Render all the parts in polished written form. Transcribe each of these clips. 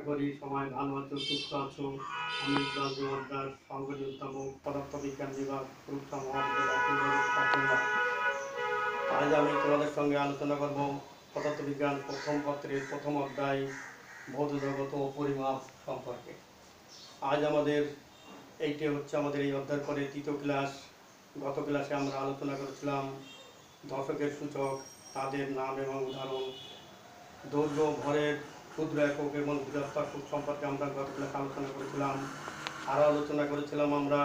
করি সবাই ভালো আছো, সুস্থ আছো। আমি ক্লাস জমাদার সংগঠন উদ্ভাবক পদার্থবিজ্ঞান বিভাগ রূপসা মহাবিদ্যালয়। আজ আমি তোমাদের সঙ্গে আলোচনা করব পদার্থবিজ্ঞান প্রথম পত্রের প্রথম অধ্যায় ভৌত জগৎ ও পরিমাপ সম্পর্কে। আজ আমাদের এইটা হচ্ছে আমাদের এই অধ্যায় পরে তৃতীয় ক্লাস। গত ক্লাসে আমরা আলোচনা করেছিলাম দশকের সূচক, তাদের নাম এবং উদাহরণ, দৈর্ঘ্য, ভরের ক্ষুদ্র একক এবং বৃহত্তর সূত্র সম্পর্কে আমরা গত ক্লাসে আলোচনা করেছিলাম। আরও আলোচনা করেছিলাম আমরা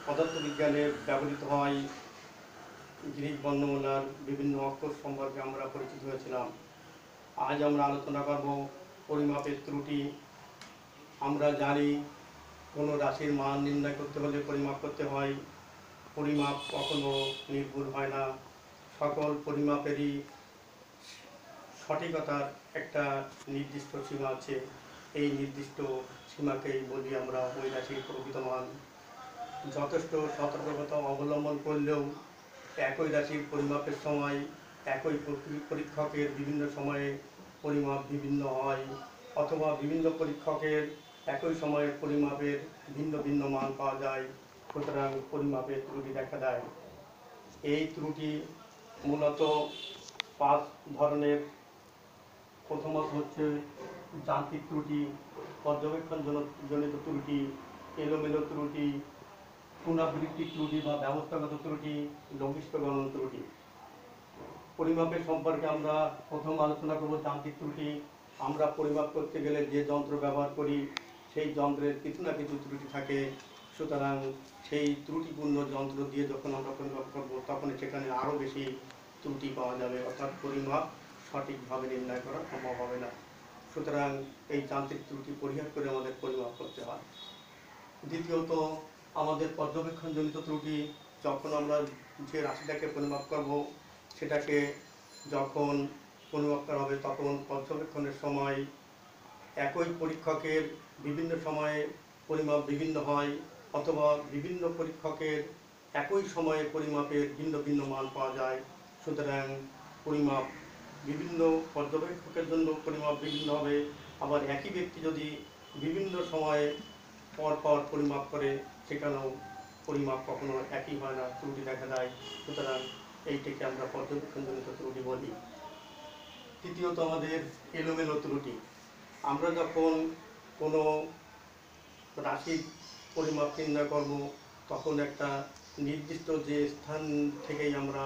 পদার্থবিজ্ঞানে ব্যবহৃত হয় গ্রিক বর্ণমালার বিভিন্ন অক্ষর সম্পর্কে আমরা পরিচিত হয়েছিলাম। আজ আমরা আলোচনা করব পরিমাপের ত্রুটি। আমরা জানি কোনো রাশির মান নির্ণয় করতে হলে পরিমাপ করতে হয়। পরিমাপ কখনো নির্ভুল হয় না। সকল পরিমাপেরই সঠিকতার একটা নির্দিষ্ট সীমা আছে। এই নির্দিষ্ট সীমাকেই বলি আমরা ওই রাশির প্রকৃত মান। যথেষ্ট সতর্কতা অবলম্বন করলেও একই রাশির পরিমাপের সময় একই পরীক্ষকের বিভিন্ন সময়ে পরিমাপ বিভিন্ন হয়, অথবা বিভিন্ন পরীক্ষকের একই সময়ে পরিমাপের ভিন্ন ভিন্ন মান পাওয়া যায়। সুতরাং পরিমাপের ত্রুটি দেখা দেয়। এই ত্রুটি মূলত 5 ধরনের। প্রথমত হচ্ছে যান্ত্রিক ত্রুটি, পর্যবেক্ষণ জনিত ত্রুটি, এলোমেলো ত্রুটি, পুনরাবৃত্তি ত্রুটি বা ব্যবস্থাগত ত্রুটি, লঘিষ্ঠ গণন ত্রুটি। পরিমাপের সম্পর্কে আমরা প্রথম আলোচনা করব যান্ত্রিক ত্রুটি। আমরা পরিমাপ করতে গেলে যে যন্ত্র ব্যবহার করি সেই যন্ত্রের কিছু না কিছু ত্রুটি থাকে। সুতরাং সেই ত্রুটিপূর্ণ যন্ত্র দিয়ে যখন আমরা পরিমাপ করব তখন সেখানে আরও বেশি ত্রুটি পাওয়া যাবে, অর্থাৎ পরিমাপ সঠিকভাবে নির্ণয় করা সম্ভব হবে না। সুতরাং এই যান্ত্রিক ত্রুটি পরিহার করে আমাদের পরিমাপ করতে হয়। দ্বিতীয়ত আমাদের পর্যবেক্ষণজনিত ত্রুটি। যখন আমরা যে রাশিটাকে পরিমাপ করব সেটাকে যখন পরিমাপ করা হবে তখন পর্যবেক্ষণের সময় একই পরীক্ষকের বিভিন্ন সময়ে পরিমাপ বিভিন্ন হয়, অথবা বিভিন্ন পরীক্ষকের একই সময়ে পরিমাপের ভিন্ন ভিন্ন মান পাওয়া যায়। সুতরাং পরিমাপ বিভিন্ন পর্যবেক্ষকের জন্য পরিমাপ বিভিন্ন হবে। আবার একই ব্যক্তি যদি বিভিন্ন সময়ে পর পর পরিমাপ করে সেখানেও পরিমাপ কখনো একই হয় না, ত্রুটি দেখা দেয়। সুতরাং এইটাকে আমরা পর্যবেক্ষণজনিত ত্রুটি বলি। তৃতীয়ত আমাদের এলোমেলো ত্রুটি। আমরা যখন কোনো রাশির পরিমাপ নির্ণয় করব তখন একটা নির্দিষ্ট যে স্থান থেকেই আমরা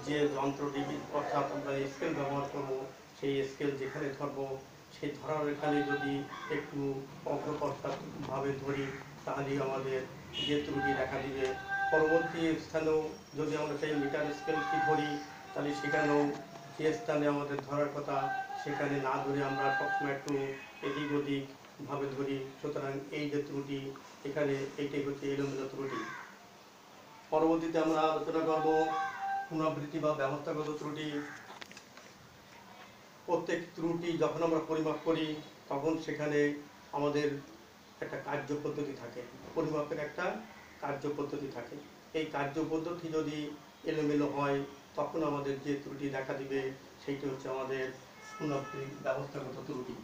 যে যন্ত্রটি, অর্থাৎ আমরা স্কেল ব্যবহার করব, সেই স্কেল যেখানে ধরব সেই ধরার এখানে যদি একটু অগ্রপশ্চাৎভাবে ধরি তাহলেই আমাদের যে ত্রুটি দেখা দিবে। পরবর্তী স্থানেও যদি আমরা সেই মিটার স্কেলটি ধরি তাহলে সেখানেও যে স্থানে আমাদের ধরার কথা সেখানে না ধরে আমরা সবসময় একটু এদিক ওদিকভাবে ধরি। সুতরাং এই যে ত্রুটি এখানে এইটাই হচ্ছে এলোমেলো ত্রুটি। পরবর্তীতে আমরা আলোচনা করব পুনরাবৃত্তি বা ব্যবস্থাগত ত্রুটি। প্রত্যেক ত্রুটি যখন আমরা পরিমাপ করি তখন সেখানে আমাদের একটা কার্যপদ্ধতি থাকে, পরিমাপের একটা কার্যপদ্ধতি থাকে। এই কার্যপদ্ধতি যদি এলোমেলো হয় তখন আমাদের যে ত্রুটি দেখা দিবে সেইটি হচ্ছে আমাদের পুনরাবৃত্তি ব্যবস্থাগত ত্রুটি।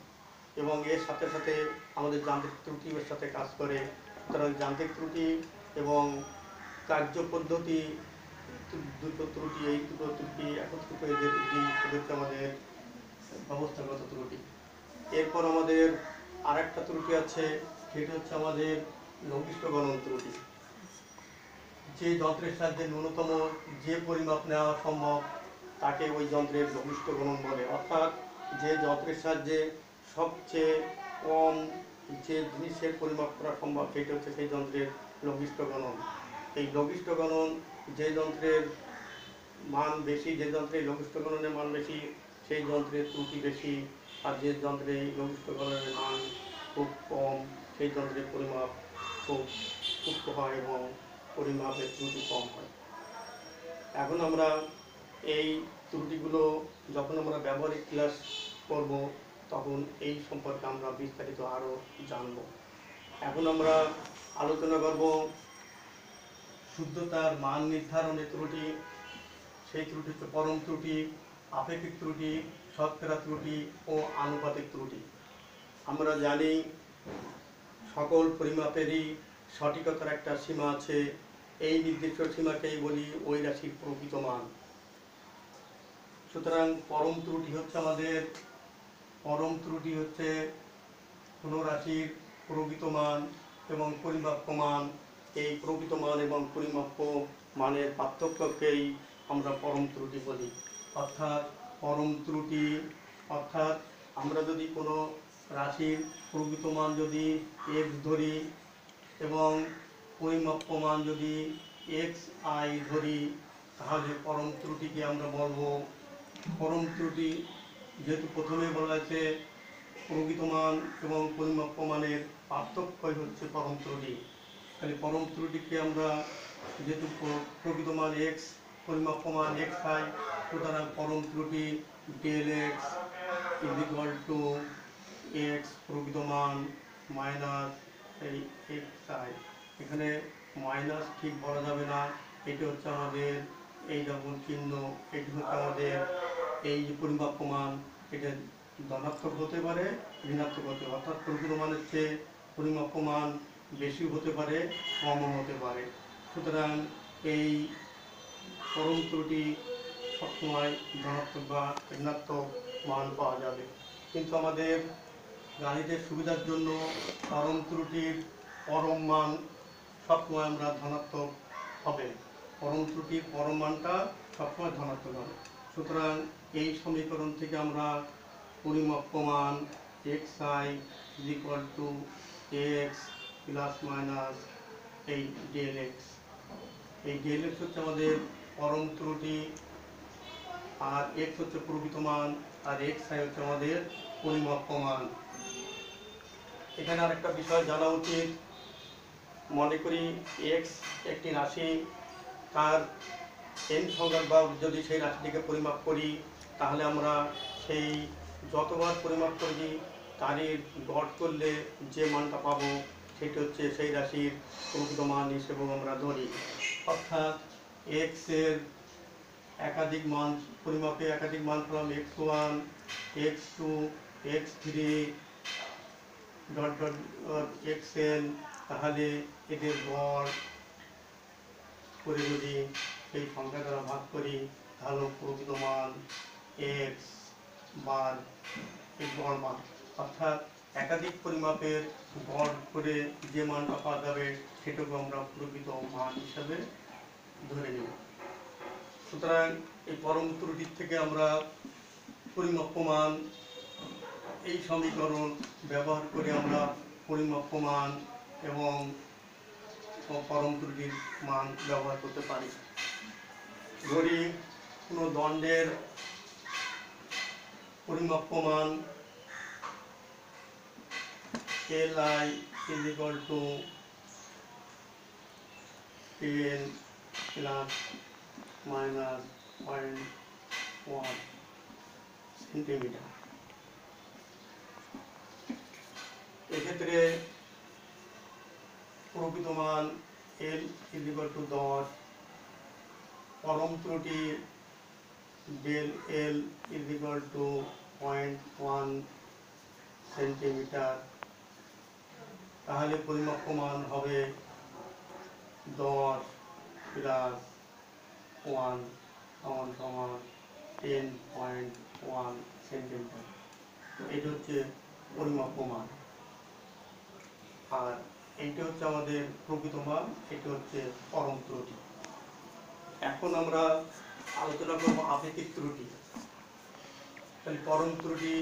এবং এর সাথে সাথে আমাদের যান্ত্রিক ত্রুটি এর সাথে কাজ করে। সুতরাং যান্ত্রিক ত্রুটি এবং কার্যপদ্ধতি দুটো ত্রুটি, এই দুটো ত্রুটি একত্রিত হয়ে যে ত্রুটি সেটা হচ্ছে আমাদের ব্যবস্থাগত ত্রুটি। এরপর আমাদের আরেকটা ত্রুটি আছে, সেটা হচ্ছে আমাদের লঘিষ্ঠ গণন ত্রুটি। যে যন্ত্রের সাহায্যে ন্যূনতম যে পরিমাপ নেওয়া সম্ভব তাকে ওই যন্ত্রের লঘিষ্ঠ গণন বলে। অর্থাৎ যে যন্ত্রের সাহায্যে সবচেয়ে কম যে জিনিসের পরিমাপ করা সম্ভব সেটা হচ্ছে সেই যন্ত্রের লঘিষ্ঠ গণন। এই লঘিষ্ঠ গণন যে যন্ত্রের মান বেশি, যে যন্ত্রে লঘিষ্ঠ গণনের মান বেশি সেই যন্ত্রের ত্রুটি বেশি, আর যে যন্ত্রে লঘিষ্ঠ গণনের মান খুব কম সেই যন্ত্রের পরিমাপ খুব সূক্ষ্ম হয় এবং পরিমাপের ত্রুটি কম হয়। এখন আমরা এই ত্রুটিগুলো যখন আমরা ব্যবহারিক ক্লাস করব তখন এই সম্পর্কে আমরা বিস্তারিত আরও জানব। এখন আমরা আলোচনা করব শুদ্ধতার মান নির্ধারণের ত্রুটি। সেই ত্রুটি হচ্ছে পরম ত্রুটি, আপেক্ষিক ত্রুটি, শতকরা ত্রুটি ও আনুপাতিক ত্রুটি। আমরা জানি সকল পরিমাপেরই সঠিকতার একটা সীমা আছে, এই নির্দিষ্ট সীমাকেই বলি ওই রাশির প্রকৃত মান। সুতরাং পরম ত্রুটি হচ্ছে কোনো রাশির প্রকৃত মান এবং পরিমাপ্য মান। এই প্রকৃত মান এবং পরিমাপ্য মানের পার্থক্যকেই আমরা পরম ত্রুটি বলি। অর্থাৎ আমরা যদি কোনো রাশির প্রকৃত মান যদি x ধরি এবং পরিমাপ্য মান যদি xi ধরি, তাহলে পরম ত্রুটিকে আমরা বলবো পরম ত্রুটি। যেহেতু প্রথমে বলা হয়েছে প্রকৃত মান এবং পরিমাপ্য মানের পার্থক্যই হচ্ছে পরম ত্রুটি, তাহলে পরম ত্রুটিকে আমরা যেহেতু প্রকৃত মান x, পরিমাপ্য মান xi, সুতরাং পরম ত্রুটি del x equal to x প্রকৃত মান মাইনাস এই xi। এখানে মাইনাস ঠিক বলা যাবে না, এটি হচ্ছে আমাদের এই ডবল চিহ্ন, এটি হচ্ছে আমাদের এই যে পরিমাপ্য মান, এটা ধনাত্মক হতে পারে, ঋণাত্মক হতে পারে। অর্থাৎ প্রকৃত মানের চেয়ে পরিমাপ্য মান বেশি হতে পারে, কমও হতে পারে। সুতরাং এই পরম ত্রুটি সবসময় ধনাত্মক বা ঋণাত্মক মান পাওয়া যাবে। কিন্তু আমাদের গাণিতের সুবিধার জন্য পরম ত্রুটির পরম মান সবসময় আমরা ধনাত্মক হবে, পরম ত্রুটির পরম মানটা সবসময় ধনাত্মক হবে। সুতরাং এই সমীকরণ থেকে আমরা পরিমাপ্য মান xi equal to x plus minus এই ডেল এক্স, এই ডেল এক্স হচ্ছে আমাদের পরম ত্রুটি, আর x হচ্ছে প্রকৃত মান, আর xi হচ্ছে আমাদের পরিমাপ্য মান। এখানে আরেকটা বিষয় জানা উচিত, মনে করি x একটি রাশি, তার n সংখ্যক বার যদি সেই রাশিটিকে পরিমাপ করি, তাহলে আমরা সেই যতবার পরিমাপ করি তারই গড় করলে যে মানটা পাবো সেটি হচ্ছে সেই রাশির প্রকৃত মান হিসেবে আমরা ধরি। অর্থাৎ x এর একাধিক মান পরিমাপে একাধিক মান পেলাম, x1, x2, x3 dot dot xn, তাহলে এদের গড় করে যদি সেই সংখ্যা দ্বারা ভাগ করি তাহলে প্রকৃত মান x বার এই গড় মান। অর্থাৎ একাধিক পরিমাপের গড় করে যে মানটা পাওয়া যাবে সেটাকে আমরা প্রকৃত মান হিসাবে ধরে নেব। সুতরাং এই পরম ত্রুটির থেকে আমরা পরিমাপ্য মান, এই সমীকরণ ব্যবহার করে আমরা পরিমাপ্য মান এবং পরম ত্রুটির মান ব্যবহার করতে পারি। ধরি কোনো দণ্ডের পরিমাপ্য মান li is equal to 10 plus minus 0.1 centimetre. এক্ষেত্রে প্রকৃত মান l is equal to 10, পরম ত্রুটি del l is equal to 0.1 centimetre. তাহলে পরিমাপ্য মান হবে 10 প্লাস 1 সমান সমান 10.1 সেন্টিমিটার। এটা হচ্ছে পরিমাপ্য মান, আর এইটা হচ্ছে আমাদের প্রকৃত মান, এটা হচ্ছে পরম ত্রুটি। এখন আমরা আলোচনা করব আপেক্ষিক ত্রুটি। তাহলে পরম ত্রুটি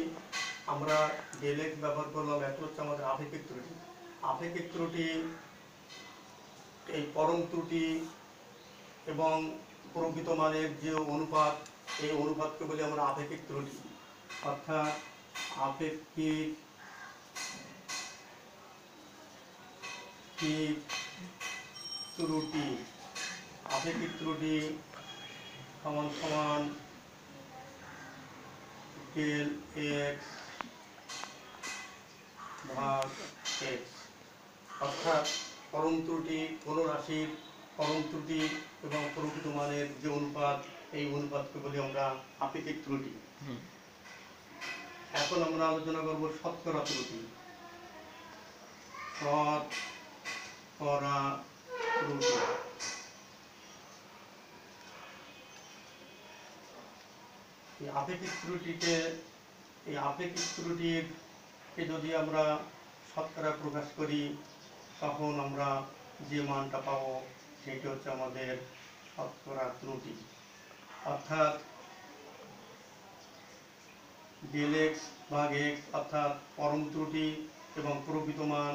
আমরা ডেল এক্স ব্যবহার করলাম, এটা হচ্ছে আমাদের আপেক্ষিক ত্রুটি। আপেক্ষিক ত্রুটি, এই পরম ত্রুটি এবং প্রকৃত মানের যে অনুপাত, এই অনুপাতকে বলি আমরা আপেক্ষিক ত্রুটি। অর্থাৎ আপেক্ষিক ত্রুটি, আপেক্ষিক ত্রুটি সমান সমান ডেল এক্স ভাগ এক্স। অর্থাৎ পরম ত্রুটি, কোনো রাশির পরম ত্রুটি এবং প্রকৃত মানের যে অনুপাত, এই অনুপাতকে বলি আমরা আপেক্ষিক ত্রুটি। এখন আমরা আলোচনা করব শতকরা ত্রুটি। শতকরা ত্রুটি, এই আপেক্ষিক ত্রুটিকে যদি আমরা শতকরা প্রকাশ করি, তখন আমরা যে মানটা পাবো সেটি হচ্ছে আমাদের শতকরা ত্রুটি। অর্থাৎ ডেল এক্স ভাগ এক্স, অর্থাৎ পরম ত্রুটি এবং প্রকৃত মান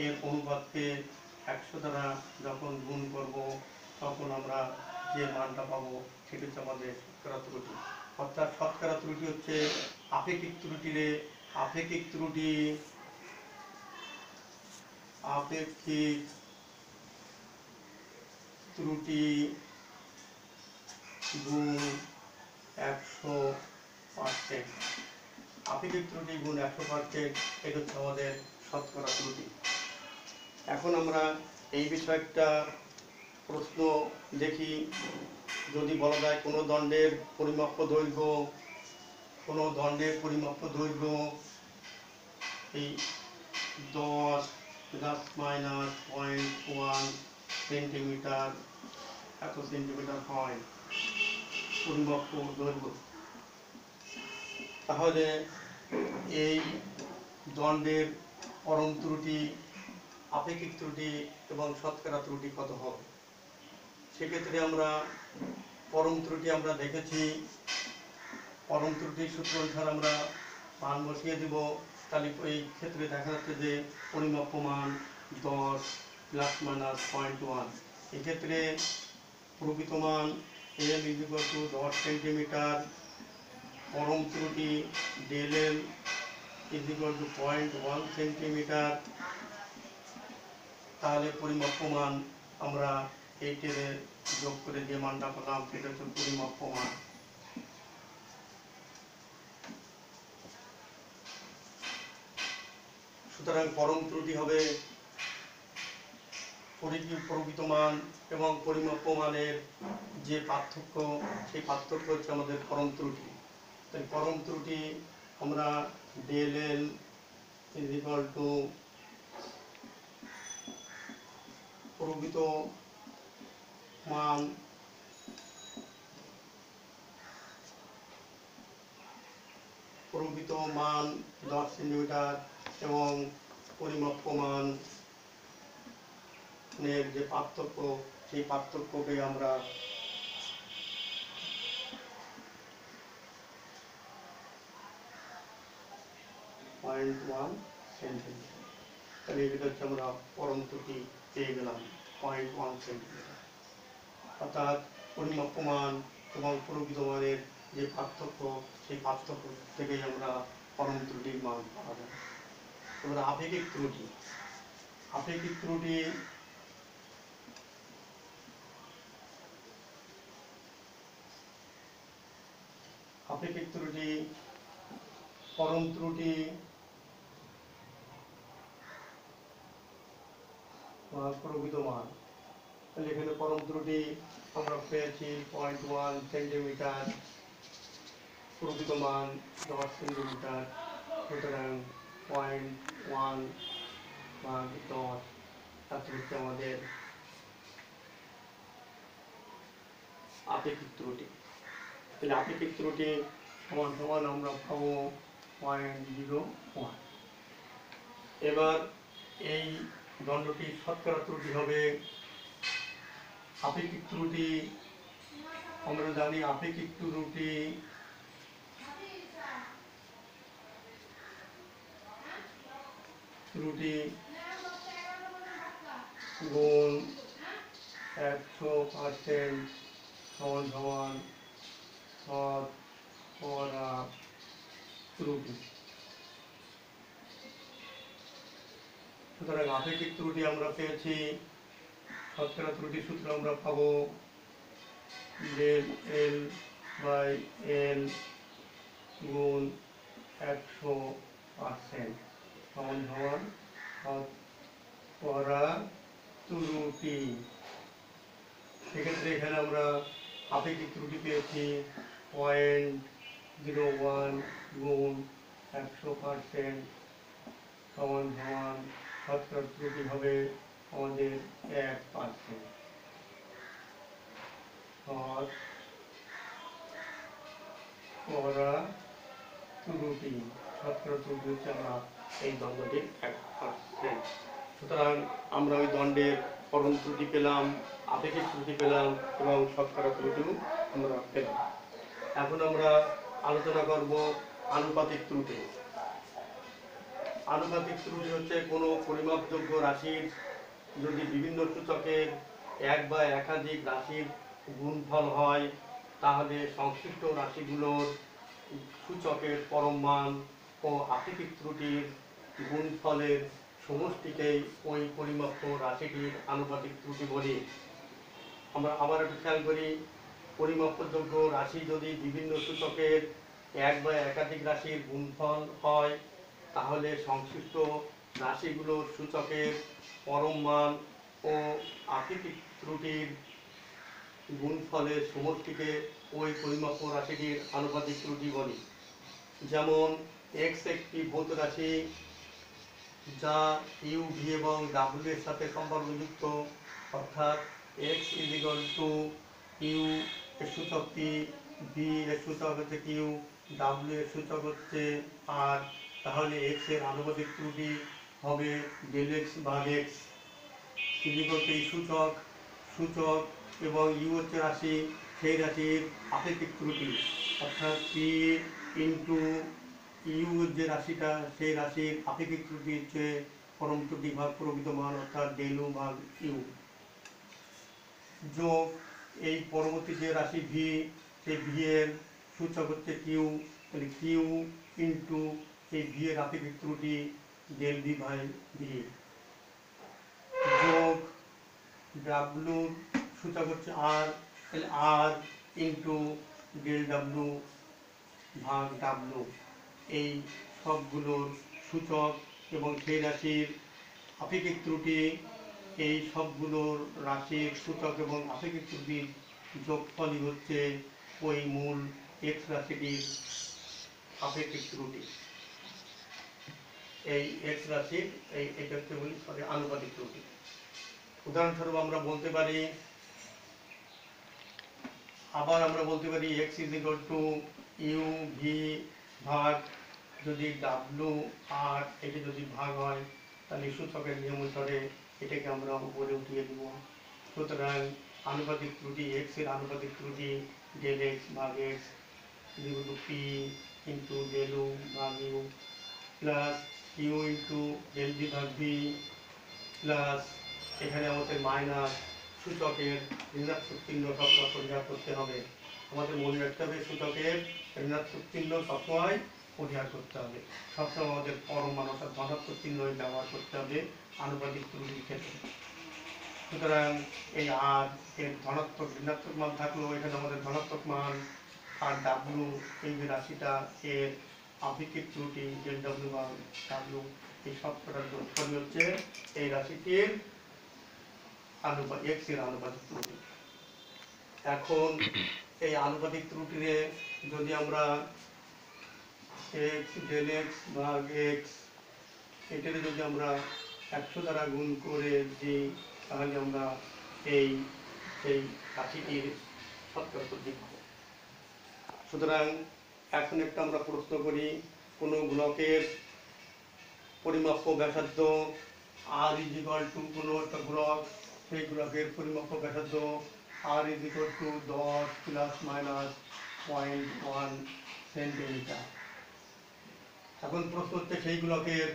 এর অনুপাতকে 100 দ্বারা যখন গুণ করব, তখন আমরা যে মানটা পাবো সেটি হচ্ছে আমাদের শতকরা ত্রুটি। অর্থাৎ শতকরা ত্রুটি হচ্ছে আপেক্ষিক ত্রুটিরে আপেক্ষিক ত্রুটি আপেক্ষিক ত্রুটি গুণ 100%। আপেক্ষিক ত্রুটি গুণ 100%, এটা হচ্ছে আমাদের শতকরা ত্রুটি। এখন আমরা এই বিষয়ে একটা প্রশ্ন দেখি। যদি বলা যায় কোনো দণ্ডের পরিমাপ্য দৈর্ঘ্য এই 10 ±0.1 সেন্টিমিটার, এত সেন্টিমিটার হয় পরিমাপ্য দৈর্ঘ্য, তাহলে এই দণ্ডের পরম ত্রুটি, আপেক্ষিক ত্রুটি এবং শতকরা ত্রুটি কত হবে? সেক্ষেত্রে আমরা পরম ত্রুটি আমরা দেখেছি, পরম ত্রুটির সূত্র অনুসারে আমরা মান বসিয়ে দেব। তাহলে এই ক্ষেত্রে দেখা যাচ্ছে যে পরিমাপ্য মান 10 ±0.1। এক্ষেত্রে প্রকৃত মান এল = 10 সেন্টিমিটার, পরম ত্রুটি ডেল এল = 0.1 সেন্টিমিটার। তাহলে পরিমাপ্য মান আমরা এই টেনে যোগ করে যে মানটা পেলাম সেটা হচ্ছে পরিমাপ্য মান। সুতরাং পরম ত্রুটি হবে প্রকৃত মান এবং পরিমাপ্য মানের যে পার্থক্য, সেই পার্থক্য হচ্ছে আমাদের পরম ত্রুটি। তাই পরম ত্রুটি আমরা ডেল এল = প্রকৃত মান প্রকৃত মান 10 সেন্টিমিটার এবং পরিমাপ্য মানের যে পার্থক্য, সেই পার্থক্যকে আমরা 0.1 সেন্টিমিটার। তাহলে এটা হচ্ছে আমরা পরম ত্রুটি পেয়ে গেলাম 0.1 সেন্টিমিটার। অর্থাৎ পরিমাপ্য মান এবং প্রকৃত মানের যে পার্থক্য, সেই পার্থক্য থেকেই আমরা পরম ত্রুটির মান পাওয়া যায়। এবার আপেক্ষিক ত্রুটি। আপেক্ষিক ত্রুটি পরম ত্রুটি প্রকৃত মান। তাহলে এখানে পরম ত্রুটি আমরা পেয়েছি 0.1 সেন্টিমিটার, প্রকৃত মান 10 সেন্টিমিটার। সুতরাং 0.1 ভাগ 10, তাতে হচ্ছে আমাদের আপেক্ষিক ত্রুটি। তাহলে আপেক্ষিক ত্রুটি সমান সমান আমরা পাবো 0.01। এবার এই দণ্ডটির শতকরা ত্রুটি হবে। আপেক্ষিক ত্রুটি আমরা জানি, আপেক্ষিক ত্রুটি গুণ 100% সমান সমান শতকরা ত্রুটি। সুতরাং আপেক্ষিক ত্রুটি আমরা পেয়েছি, শতকরা ত্রুটির সূত্র আমরা পাবো ডেল এল বাই এল গুণ 100% সমান সমান শতকরা ত্রুটি। সেক্ষেত্রে এখানে আমরা আপেক্ষিক ত্রুটি পেয়েছি 0.01 গুণ 100% সমান সমান শতকরা ত্রুটি হবে আমাদের 1%। শতকরা ত্রুটি, শতকরা ত্রুটি হচ্ছে আমরা এই দণ্ডটির 1%। সুতরাং আমরা ওই দণ্ডের করণ ত্রুটি পেলাম, আপেক্ষিক ত্রুটি পেলাম এবং শতকরা ত্রুটিও আমরা পেলাম। এখন আমরা আলোচনা করব আনুপাতিক ত্রুটি। আনুপাতিক ত্রুটি হচ্ছে কোনো পরিমাপযোগ্য রাশির যদি বিভিন্ন সূচকের এক বা একাধিক রাশির গুণফল হয়, তাহলে সংশ্লিষ্ট রাশিগুলোর সূচকের পরম মান ও আপেক্ষিক ত্রুটির গুণফলের সমষ্টিকেই ওই পরিমাপ্য রাশিটির আনুপাতিক ত্রুটি বলি। আমরা আবার একটু খেয়াল করি, পরিমাপযোগ্য রাশি যদি বিভিন্ন সূচকের এক বা একাধিক রাশির গুণফল হয়, তাহলে সংশ্লিষ্ট রাশিগুলোর সূচকের পরম মান ও আপেক্ষিক ত্রুটির গুণফলের সমষ্টিকে ওই পরিমাপ্য রাশিটির আনুপাতিক ত্রুটি বলি। যেমন x একটি ভৌত রাশি যা ইউ ভি এবং ডাব্লিউ এর সাথে সম্পর্কযুক্ত, অর্থাৎ x ইউ এর সূচক পি, ভি এর সূচক হচ্ছে কিউ, ডাব্লিউ এর সূচক হচ্ছে আর, তাহলে x এর আনুপাতিক ত্রুটি হবে ডেল এক্স ভাগ এক্স এই সূচক সূচক এবং ইউ হচ্ছে রাশি, সেই রাশির আপেক্ষিক ত্রুটি, অর্থাৎ পি ইন্টু ইউ যে রাশিটা, সেই রাশির আপেক্ষিক ত্রুটি হচ্ছে পরম ত্রুটি ভাগ প্রকৃত মান, অর্থাৎ ডেল ইউ ভাগ ইউ, যোগ এই পরবর্তী যে রাশি ভি, সেই ভি এর সূচক হচ্ছে কিউ, তাহলে কিউ ইন্টু এই ভি এর আপেক্ষিক ত্রুটি ডেল ভি বাই ভি, যোগ ডাব্লু সূচক হচ্ছে আর, তাহলে আর ইন্টু ডেল ডাব্লু ভাগ ডাব্লু, এই সবগুলোর সূচক এবং সেই রাশির আপেক্ষিক ত্রুটি, এই সবগুলোর রাশির সূচক এবং আপেক্ষিক ত্রুটির যোগফলই হচ্ছে ওই মূল এক্স রাশিটির আপেক্ষিক ত্রুটি। এই এক্স রাশির এটাকে বলি আনুপাতিক ত্রুটি। উদাহরণস্বরূপ আমরা বলতে পারি, x is equal to U V ভাগ, যদি ডাব্লু আর এটা যদি ভাগ হয়, তাহলে সূচকের নিয়ম অনুসারে এটাকে আমরা উপরে উঠিয়ে দেব। সুতরাং আনুপাতিক ত্রুটি, এক্স এর আনুপাতিক ত্রুটি ডেল এক্স ভাগ x equal to p into del u ভাগ u plus u into del v ভাগ ভি প্লাস এখানে আমাদের মাইনাস সূচকের ঋণাত্মক চিহ্ন সবসময় পরিহার করতে হবে। আমাদের মনে রাখতে হবে সূচকের ঋণাত্মক চিহ্ন সবসময় পরিহার করতে হবে, সবসময় আমাদের পরম মান অর্থাৎ ধনাত্মক চিহ্নই ব্যবহার করতে হবে আনুপাতিক ত্রুটির ক্ষেত্রে। সুতরাং এই আর এর ধনাত্মক ঋণাত্মক মান থাকলেও এখানে আমাদের ধনাত্মক মান, আর ডাব্লু এই যে রাশিটা এর আপেক্ষিক ত্রুটি ডেল ডাব্লু বা ডাব্লু, এই সবকটার যোগফলই হচ্ছে এই রাশিটির এক্স এর আনুপাতিক ত্রুটি। এখন এই আনুপাতিক ত্রুটিরে যদি আমরা এক্স ডেল এক্স ভাগ এক্স এটাকে যদি আমরা 100 দ্বারা গুণ করে দিই, তাহলে আমরা এই রাশিটির শতকরা ত্রুটি পাবো। সুতরাং এখন একটা আমরা প্রশ্ন করি, কোনো গোলকের পরিমাপ্য ব্যাসার্ধ আর ইজ ইকুয়াল টু, কোনো একটা গোলক, সেই গোলকের পরিমাপ্য ব্যাসার্ধ R is equal to 10 plus minus 0.1 centimetre. এখন প্রশ্ন হচ্ছে সেই গোলকের,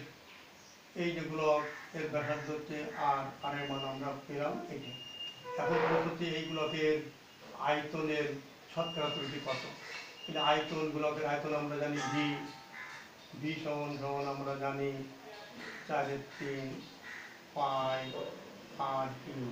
এই যে গোলক এর ব্যাসার্ধ হচ্ছে আর, এর মান আমরা পেলাম এটা। এখন প্রশ্ন হচ্ছে এই গোলকের আয়তনের শতকরা ত্রুটি কত। আয়তন, গোলকের আয়তন আমরা জানি ভি, ভি সমান সমান আমরা জানি 4/3 পাই আর কিউ।